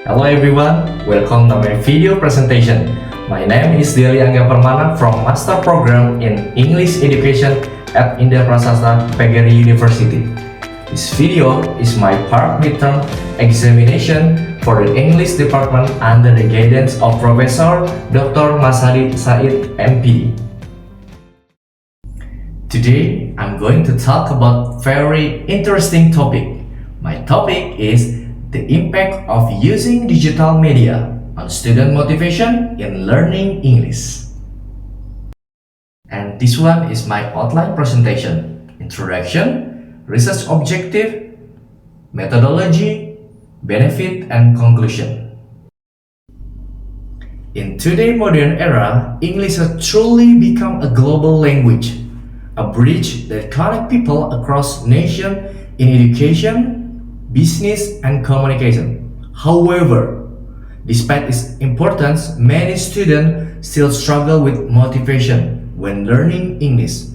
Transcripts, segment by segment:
Hello everyone, welcome to my video presentation. My name is Deli Angga Permana from Master Program in English Education at Indah Prasasta Pegari University. This video is my part midterm examination for the English department under the guidance of Professor Dr. Masari Said MPD. Today, I'm going to talk about very interesting topic. My topic is the impact of using digital media on student motivation in learning English. And this one is my outline presentation. Introduction, research objective, methodology, benefit, and conclusion. In today's modern era, English has truly become a global language, a bridge that connects people across nations in education, business, and communication. However, despite its importance, many students still struggle with motivation when learning English,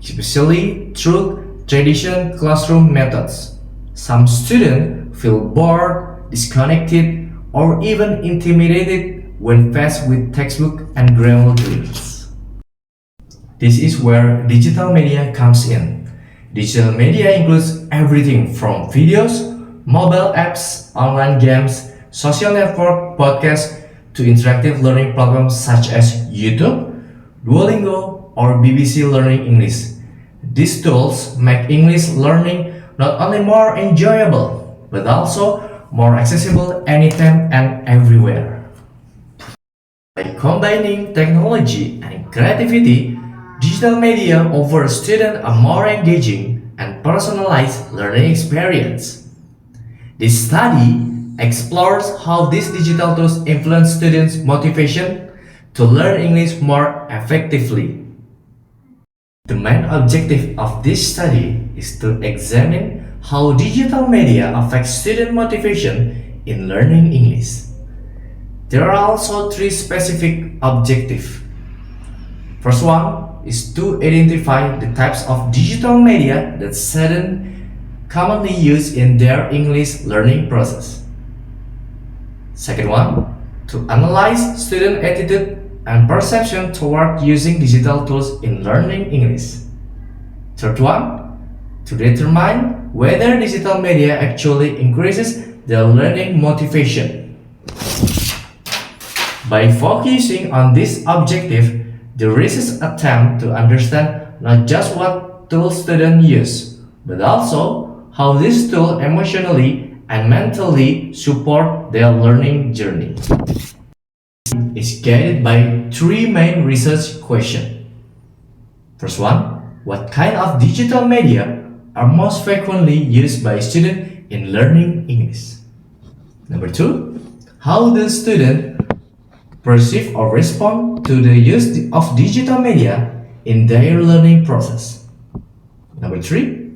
especially through traditional classroom methods. Some students feel bored, disconnected, or even intimidated when faced with textbook and grammar drills. This is where digital media comes in. Digital media includes everything from videos, mobile apps, online games, social network, podcasts, to interactive learning platforms such as YouTube, Duolingo, or BBC Learning English. These tools make English learning not only more enjoyable, but also more accessible anytime and everywhere. By combining technology and creativity, digital media offers students a more engaging and personalized learning experience. This study explores how these digital tools influence students' motivation to learn English more effectively. The main objective of this study is to examine how digital media affects student motivation in learning English. There are also three specific objectives. First one is to identify the types of digital media that students commonly used in their English learning process. Second one, to analyze student attitude and perception toward using digital tools in learning English. Third one, to determine whether digital media actually increases their learning motivation. By focusing on this objective, the research attempt to understand not just what tools students use, but also how these tools emotionally and mentally support their learning journey. Is guided by three main research questions. First one, what kind of digital media are most frequently used by students in learning English? Number two, how do students perceive or respond to the use of digital media in their learning process? Number three,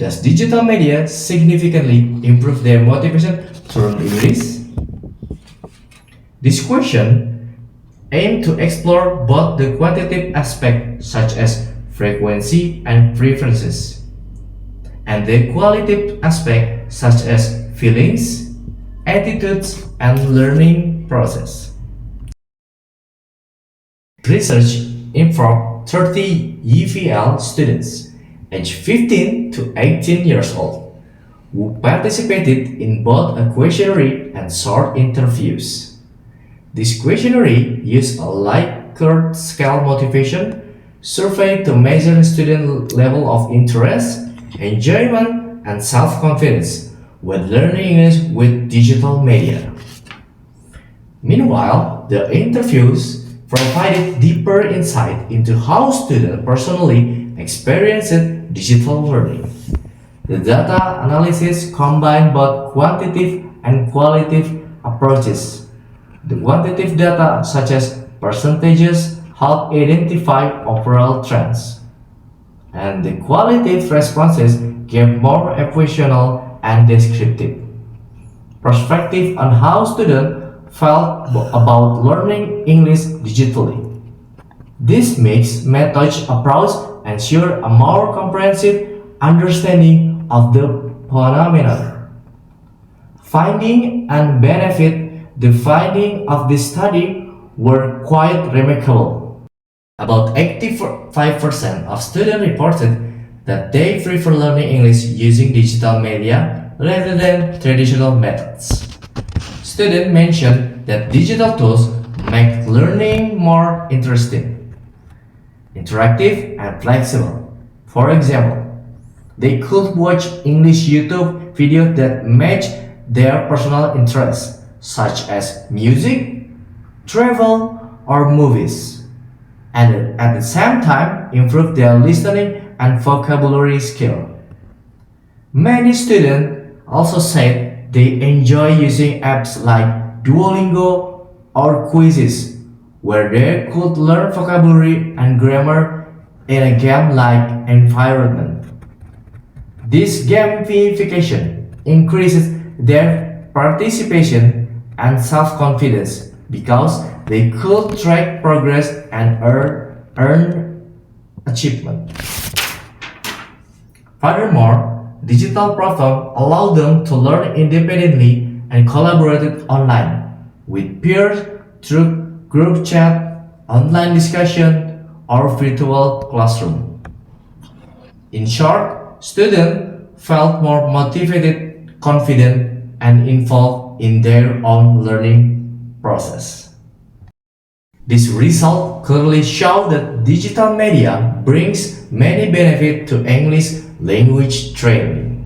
does digital media significantly improve their motivation to learn English? This question aims to explore both the quantitative aspects such as frequency and preferences, and the qualitative aspect such as feelings, attitudes, and learning process. Research involved 30 EVL students aged 15 to 18 years old, who participated in both a questionnaire and short interviews. This questionnaire used a Likert scale motivation survey to measure student level of interest, enjoyment, and self-confidence when learning English with digital media. Meanwhile, the interviews provided deeper insight into how students personally experienced digital learning. The data analysis combined both quantitative and qualitative approaches. The quantitative data, such as percentages, help identify overall trends, and the qualitative responses gave more equational and descriptive perspective on how students felt about learning English digitally. This mixed method approach ensure a more comprehensive understanding of the phenomenon. Finding and benefit The findings of this study were quite remarkable. About 85% of students reported that they prefer learning English using digital media rather than traditional methods. Students mentioned that digital tools make learning more interesting, interactive, and flexible. For example, they could watch English YouTube videos that match their personal interests, such as music, travel, or movies, and at the same time improve their listening and vocabulary skill. Many students also said they enjoy using apps like Duolingo or quizzes, where they could learn vocabulary and grammar in a game-like environment. This gamification increases their participation and self-confidence because they could track progress and earn achievement. Furthermore, digital platforms allow them to learn independently and collaborate online with peers through group chat, online discussion, or virtual classroom. In short, students felt more motivated, confident, and involved in their own learning process. This result clearly shows that digital media brings many benefits to English language training.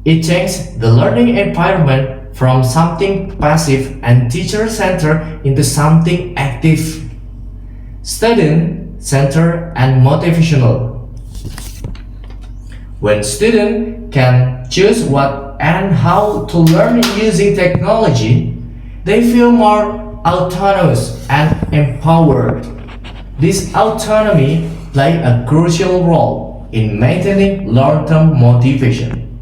It changes the learning environment from something passive and teacher-centered into something active, student-centered, and motivational. When students can choose what and how to learn using technology, they feel more autonomous and empowered. This autonomy plays a crucial role in maintaining long-term motivation.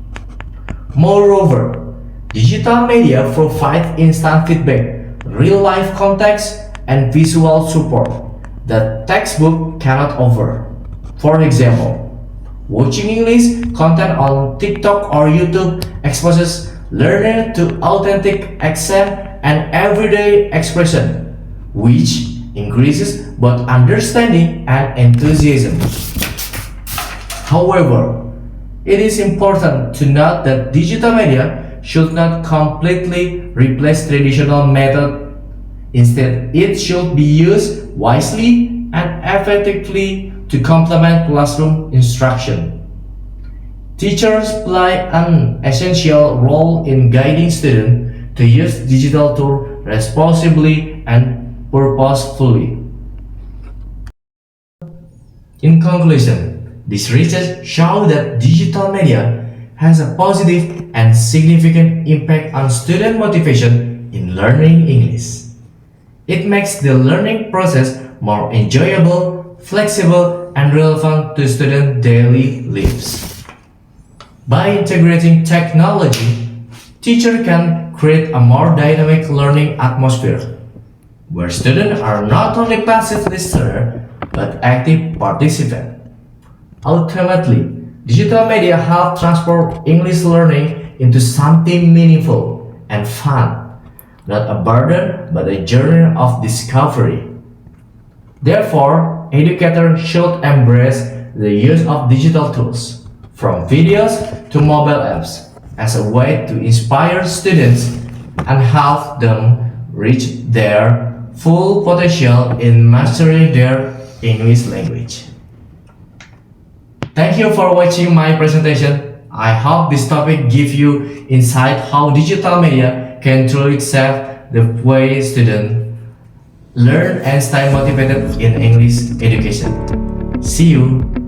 Moreover, digital media provide instant feedback, real-life context, and visual support that textbook cannot offer. For example, watching English content on TikTok or YouTube exposes learners to authentic accent and everyday expression, which increases both understanding and enthusiasm. However, it is important to note that digital media should not completely replace traditional methods. Instead, it should be used wisely and effectively to complement classroom instruction. Teachers play an essential role in guiding students to use digital tools responsibly and purposefully. In conclusion, this research shows that digital media has a positive and significant impact on student motivation in learning English. It makes the learning process more enjoyable, flexible, and relevant to student daily lives. By integrating technology, teachers can create a more dynamic learning atmosphere where students are not only passive listeners but active participants. Ultimately, digital media help transform English learning into something meaningful and fun, not a burden but a journey of discovery. Therefore, educators should embrace the use of digital tools, from videos to mobile apps, as a way to inspire students and help them reach their full potential in mastering their English language. Thank you for watching my presentation. I hope this topic gives you insight how digital media can truly shape the way students learn and stay motivated in English education. See you.